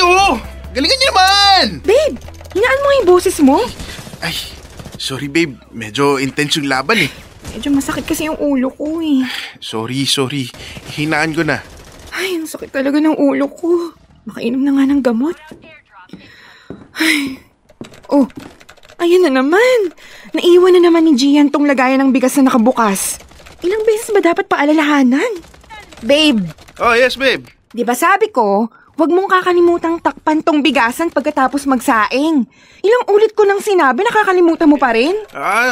oh! Galingan niyo naman! Babe, hinaan mo yung boses mo. Ay, sorry babe. Medyo intense yung laban eh. Medyo masakit kasi yung ulo ko eh. Sorry. Hinaan ko na. Ay, ang sakit talaga ng ulo ko. Makainom na nga ng gamot. Ay. Oh, ayan na naman. Naiwan na naman ni Gian tong lagayan ng bigas na nakabukas. Ilang beses ba dapat paalalahanan? Babe. Oh, yes babe. Di ba sabi ko, huwag mong kakalimutang takpan tong bigasan pagkatapos magsaing. Ilang ulit ko nang sinabi, nakakalimutan mo pa rin?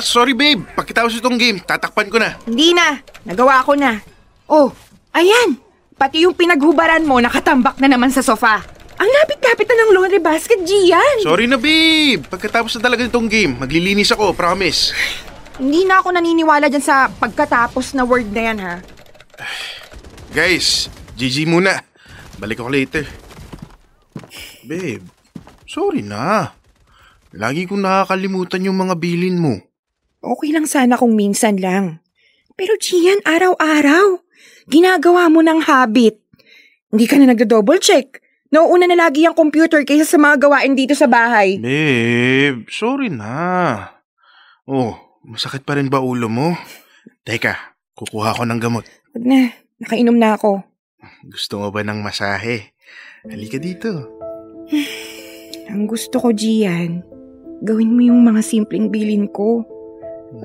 Sorry babe. Pagkatapos itong game, tatakpan ko na. Hindi na. Nagawa ko na. Oh, ayan. Pati yung pinaghubaran mo, nakatambak na naman sa sofa. Ang lapit-lapit na ng laundry basket, Gian. Sorry na babe. Pagkatapos na talaga itong game, maglilinis ako, promise. Hindi na ako naniniwala dyan sa pagkatapos na word na yan, ha? Guys, GG muna. Balik ako later. Babe, sorry na. Lagi kong nakakalimutan yung mga bilin mo. Okay lang sana kung minsan lang. Pero Gian, araw-araw. Ginagawa mo ng habit. Hindi ka na nagdo-double check. Nauuna na lagi ang computer kaysa sa mga gawain dito sa bahay. Babe, sorry na. Oh, masakit pa rin ba ulo mo? Teka, kukuha ko ng gamot. Wag na, nakainom na ako. Gusto mo ba ng masahe? Halika dito. Ang gusto ko, Gian, gawin mo yung mga simpleng bilin ko.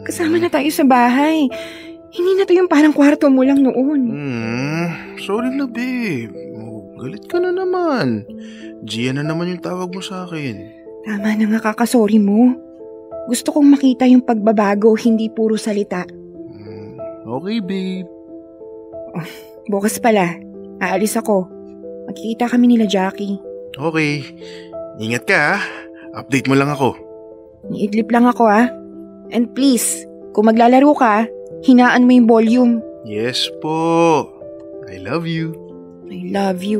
Kasama na tayo sa bahay. Hindi na to yung parang kwarto mo lang noon. Sorry na, babe. Galit ka na naman. Gian na naman yung tawag mo sa akin. Tama na nga, kakasorry mo. Gusto kong makita yung pagbabago, hindi puro salita. Okay, babe. Oh, bukas pala, aalis ako. Magkikita kami nila Jackie. Okay. Ingat ka, ha? Update mo lang ako. Niidlip lang ako, ha? And please, kung maglalaro ka, hinaan mo yung volume. Yes po. I love you. I love you.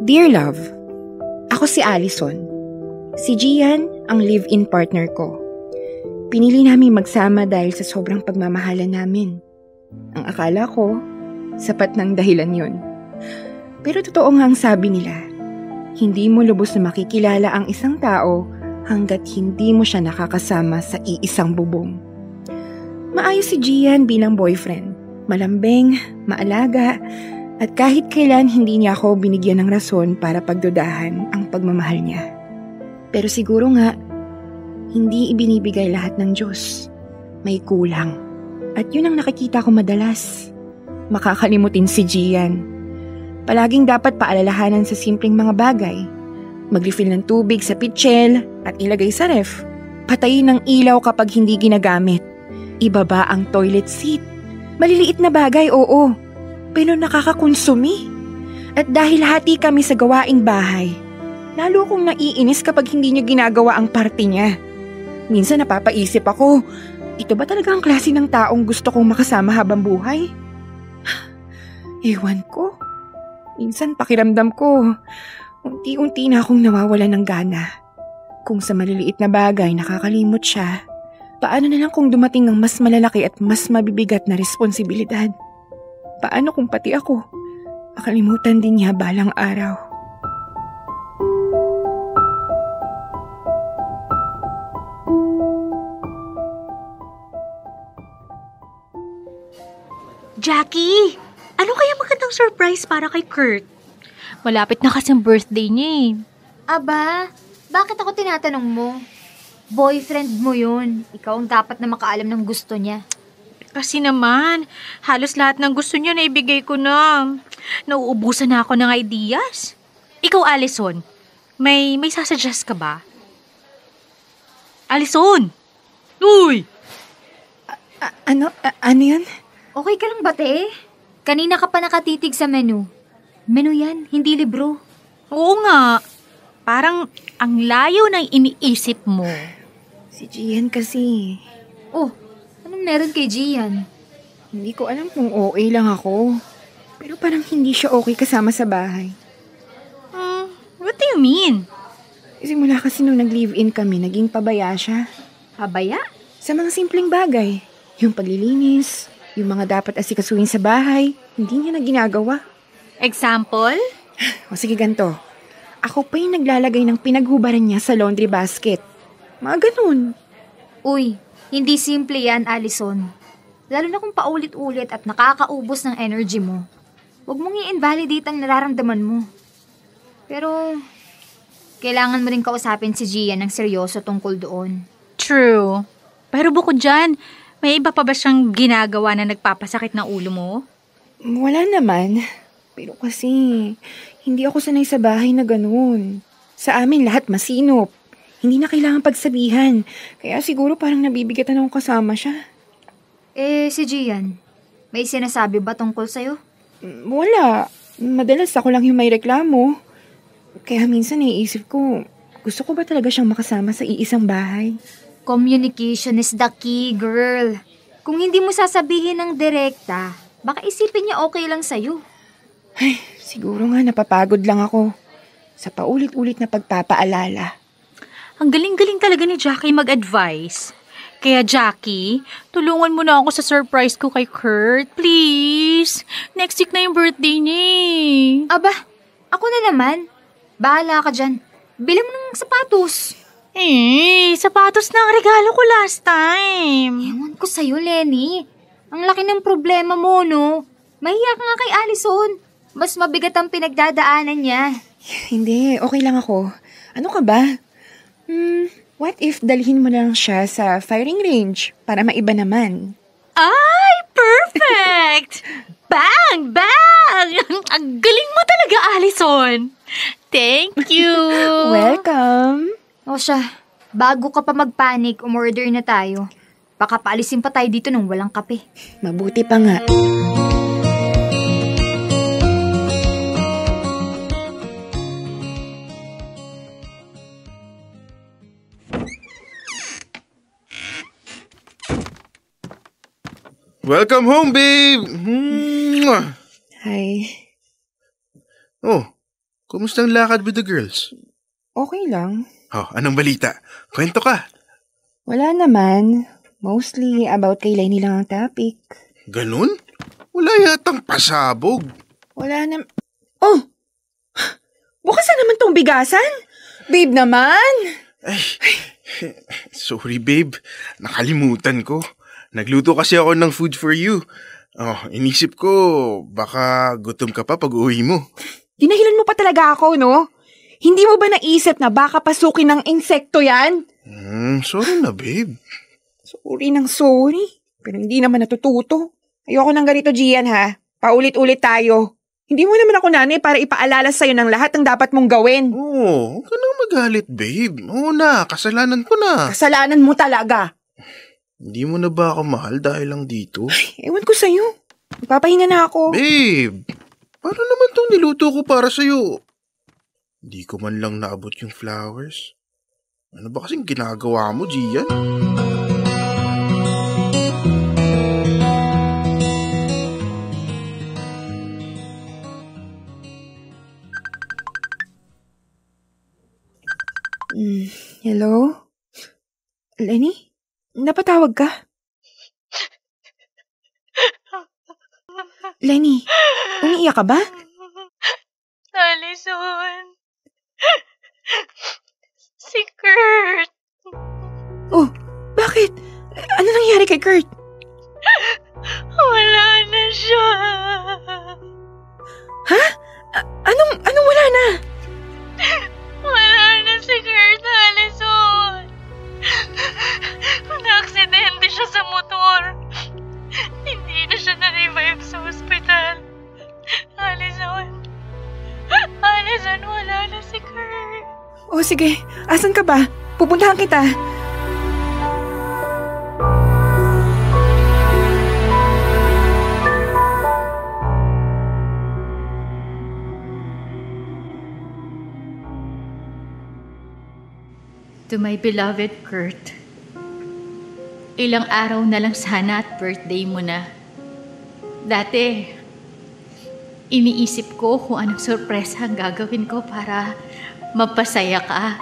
Dear Love, ako si Allison. Si Gian ang live-in partner ko. Pinili namin magsama dahil sa sobrang pagmamahalan namin. Ang akala ko, sapat ng dahilan yon. Pero totoo nga ang sabi nila, hindi mo lubos na makikilala ang isang tao hanggat hindi mo siya nakakasama sa iisang bubong. Maayos si Gian bilang boyfriend. Malambing, maalaga, at kahit kailan hindi niya ako binigyan ng rason para pagdudahan ang pagmamahal niya. Pero siguro nga, hindi ibinibigay lahat ng Diyos. May kulang. At yun ang nakikita ko madalas. Makakalimutin si Gian. Palaging dapat paalalahanan sa simpleng mga bagay. Mag-refill ng tubig sa pitchel at ilagay sa ref. Patayin ng ilaw kapag hindi ginagamit. Ibaba ang toilet seat. Maliliit na bagay, oo. Pero nakakakonsumi. At dahil hati kami sa gawaing bahay, lalo kong naiinis kapag hindi niya ginagawa ang parte niya. Minsan napapaisip ako, ito ba talaga ang klase ng taong gusto kong makasama habang buhay? Ewan ko. Minsan pakiramdam ko, unti-unti na akong nawawalan ng gana. Kung sa maliliit na bagay nakakalimot siya, paano na lang kung dumating ang mas malalaki at mas mabibigat na responsibilidad? Paano kung pati ako, makalimutan din niya balang araw? Jackie! Ano kaya magandang surprise para kay Kurt? Malapit na kasi ang birthday niya eh. Aba, bakit ako tinatanong mo? Boyfriend mo yun. Ikaw ang dapat na makaalam ng gusto niya. Kasi naman, halos lahat ng gusto niya na ibigay ko na. Nauubusan na ako ng ideas. Ikaw, Allison, may sasuggest ka ba? Allison! Uy! Ano yan? Okay ka lang ba, te? Kanina ka pa nakatitig sa menu. Menu yan, hindi libro. Oo nga. Parang ang layo ng iniisip mo. Si Gian kasi. Oh, anong meron kay Gian? Hindi ko alam kung okay lang ako. Pero parang hindi siya okay kasama sa bahay. What do you mean? Simula kasi nung nag-live-in kami, naging pabaya siya. Pabaya? Sa mga simpleng bagay. Yung paglilinis, yung mga dapat asikasuhin sa bahay, hindi niya na ginagawa. Example? O sige ganito, ako pa yung naglalagay ng pinaghubaran niya sa laundry basket. Mga ganun. Uy, hindi simple yan, Allison. Lalo na kung paulit-ulit at nakakaubos ng energy mo. Huwag mong i-invalidate ang nararamdaman mo. Pero, kailangan mo rin kausapin si Gian ng seryoso tungkol doon. True. Pero bukod dyan, may iba pa ba siyang ginagawa na nagpapasakit ng ulo mo? Wala naman. Pero kasi, hindi ako sanay sa bahay na ganun. Sa amin lahat masinop. Hindi na kailangan pagsabihan. Kaya siguro parang nabibigatan akong kasama siya. Si Gian, may sinasabi ba tungkol sa'yo? Wala. Madalas ako lang yung may reklamo. Kaya minsan naiisip ko, gusto ko ba talaga siyang makasama sa iisang bahay? Communication is the key, girl. Kung hindi mo sasabihin ng direkta, baka isipin niya okay lang sa'yo. Ay, siguro nga napapagod lang ako sa paulit-ulit na pagpapaalala. Ang galing-galing talaga ni Jackie mag-advise. Kaya Jackie, tulungan mo na ako sa surprise ko kay Kurt, please. Next week na yung birthday niya eh. Aba, ako na naman. Bahala ka dyan. Bili mo ng sapatos. Sapatos na ang regalo ko last time. Ewan ko sa'yo, Lenny. Ang laki ng problema mo, no? Mahiya ka nga kay Allison. Mas mabigat ang pinagdadaanan niya. Hindi, okay lang ako. Ano ka ba? What if dalhin mo lang siya sa firing range para maiba naman? Ay, perfect! Bang! Bang! Ang galing mo talaga, Allison. Thank you. Welcome. O siya, bago ka pa magpanik, umorder na tayo. Baka paalisin pa tayo dito nang walang kape. Mabuti pa nga. Welcome home, babe! Hi. Oh, kumusta ang lakad with the girls? Okay lang. Oh, anong balita? Kwento ka. Wala naman. Mostly about kay Lenny lang ang topic. Ganun? Wala yatang pasabog. Wala naman. Oh! Bukas na naman tong bigasan? Babe naman! Ay, sorry babe. Nakalimutan ko. Nagluto kasi ako ng food for you. Oh, inisip ko, baka gutom ka pa pag uwi mo. Dinahilan mo pa talaga ako, no? Hindi mo ba naisip na baka pasukin ng insekto yan? Sorry na babe. Sorry ng sorry. Pero hindi naman natututo. Ayoko ng ganito, Gian, ha? Paulit-ulit tayo. Hindi mo naman ako nanay para ipaalala sa'yo ng lahat ng dapat mong gawin. Oh, huwag ka nang magalit babe. Oo na, kasalanan ko na. Kasalanan mo talaga. Hindi mo na ba ako mahal dahil lang dito? Ewan ko sa'yo. Magpapahinga na ako. Babe, paano naman tong niluto ko para sa'yo? Hindi ko man lang naabot yung flowers. Ano ba kasing ginagawa mo, Gian? Hello? Lenny? Napatawag ka? Lenny, umiiyak ka ba? Allison. Si Kurt. Oh, bakit? Ano nangyari kay Kurt? Wala na siya. Ha? Anong wala na? Wala na si Kurt, Allison. Na-aksidente siya sa motor. Hindi na siya na-revive sa ospital. Allison, wala na si Kurt. Oh, sige. Asan ka ba? Pupuntahan kita. To my beloved Kurt, ilang araw na lang sana at birthday mo na. Dati, iniisip ko kung anong sorpresa ang gagawin ko para mapasaya ka.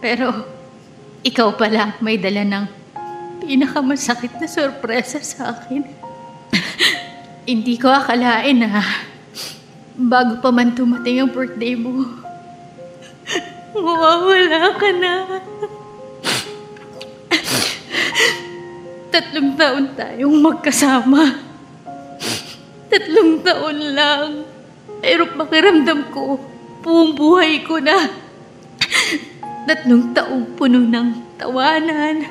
Pero, ikaw pala may dala ng pinakamasakit na sorpresa sa akin. Hindi ko akalain na bago pa man tumating ang birthday mo, mawawala ka na. 3 taon tayong magkasama. 3 taon lang. Pero pakiramdam ko, buong buhay ko na. 3 taong puno ng tawanan,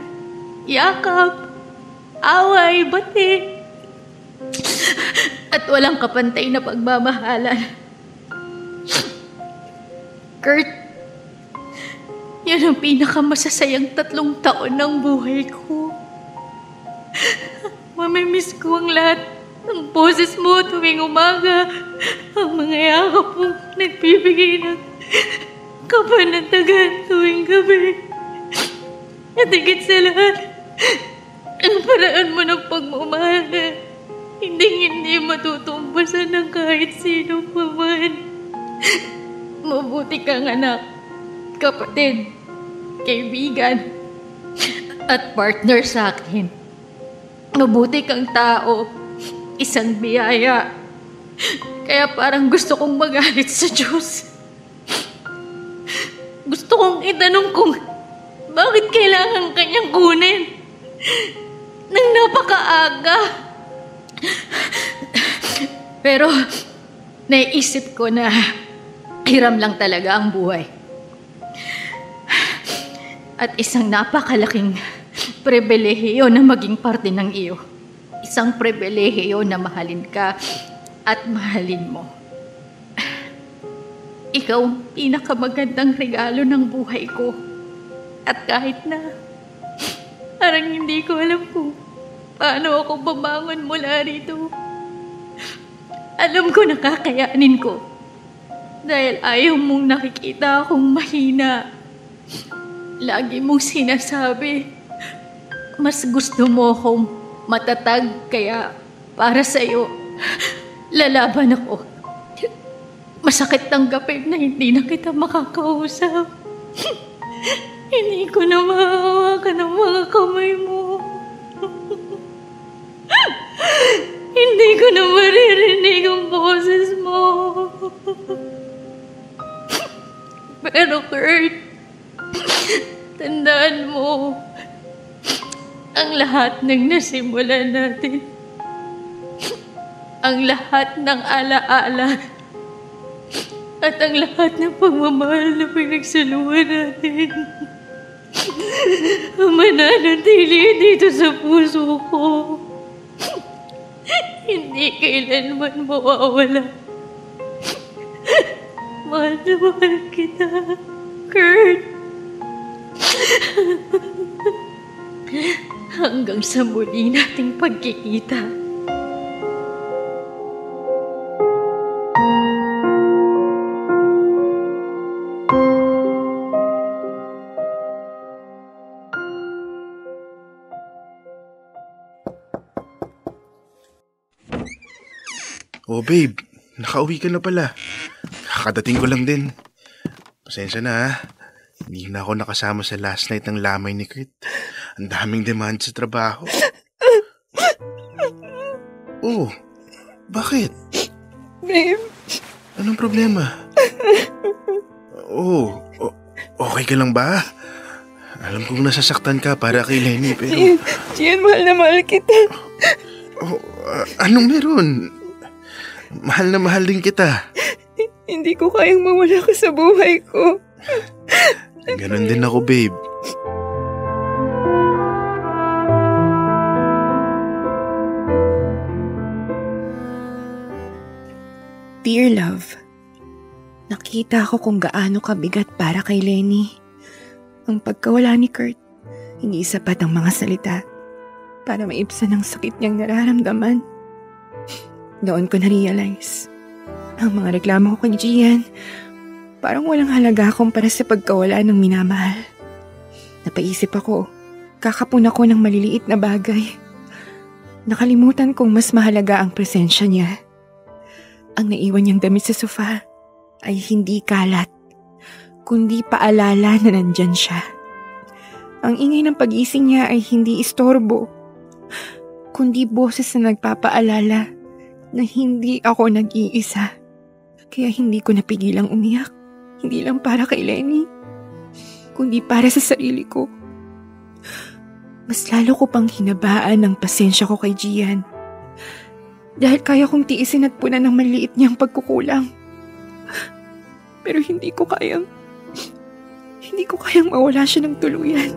yakap, away, bati, at walang kapantay na pagmamahalan. Kurt, yan ang pinakamasasayang 3 taon ng buhay ko. Mamimiss ko ang lahat ng boses mo tuwing umaga, ang mga yakap mong nagbibigay ng kapanatagan tuwing gabi. At higit sa lahat, ang paraan mo ng pagmamahal na hindi matutumbasan ng kahit sino pa man. Mabuti kang anak, kapatid, kaibigan, at partner sa akin. Mabuti kang tao, isang biyaya. Kaya parang gusto kong magalit sa Diyos. Gusto kong itanong kung bakit kailangan kanyang kunin nang napakaaga. Pero naisip ko na hiram lang talaga ang buhay. At isang napakalaking pribilehiyo na maging parte ng iyo. Isang pribilehiyo na mahalin ka at mahalin mo. Ikaw ang pinakamagandang regalo ng buhay ko. At kahit na parang hindi ko alam kung paano ako babangon mula rito, alam ko na kakayanin ko. Dahil ayaw mong nakikita akong mahina. Lagi mong sinasabi, mas gusto mo akong matatag, kaya para sa'yo, lalaban ako. Masakit tanggapin na hindi na kita makakausap. Hindi ko na mahawakan ang mga kamay mo. Hindi ko na maririnig ang boses mo. Pero Kurt, tandaan mo, ang lahat ng nasimulan natin, ang lahat ng alaala, at ang lahat ng pagmamahal na pinagsaluhan natin, mananatili dito sa puso ko. Hindi kailanman mawawala. Mahal na mahal kita, Kurt. Hanggang sa muli nating pagkikita. Oh babe, nakauwi ka na pala. Kakadating ko lang din. Pasensya na ha. Hindi na ako nakasama sa last night ng lamay ni Kurt. Ang daming demand sa trabaho. Oh, bakit? Babe. Anong problema? Okay ka lang ba? Alam kong nasasaktan ka para kay Lenny, pero... Gian, mahal na mahal kita. Anong meron? Mahal na mahal din kita. Hindi ko kayang mawala ka sa buhay ko. Ganon din ako, babe. Dear love, nakita ko kung gaano kabigat para kay Lenny. Ang pagkawala ni Kurt, hindi sapat ang mga salita para maibsan ang sakit niyang nararamdaman. Noon ko na-realize, ang mga reklamo ko kay Gian, parang walang halaga kumpara sa pagkawala ng minamahal. Napaisip ako, kakapun ako ng maliliit na bagay. Nakalimutan kong mas mahalaga ang presensya niya. Ang naiwan niyang damit sa sofa ay hindi kalat, kundi paalala na nandyan siya. Ang ingay ng pagising niya ay hindi istorbo, kundi boses na nagpapaalala na hindi ako nag-iisa. Kaya hindi ko napigilang umiyak. Hindi lang para kay Lenny, kundi para sa sarili ko. Mas lalo ko pang hinabaan ang pasensya ko kay Gian. Dahil kaya kong tiisin at punan ng maliit niyang pagkukulang. Pero hindi ko kayang mawala siya ng tuluyan.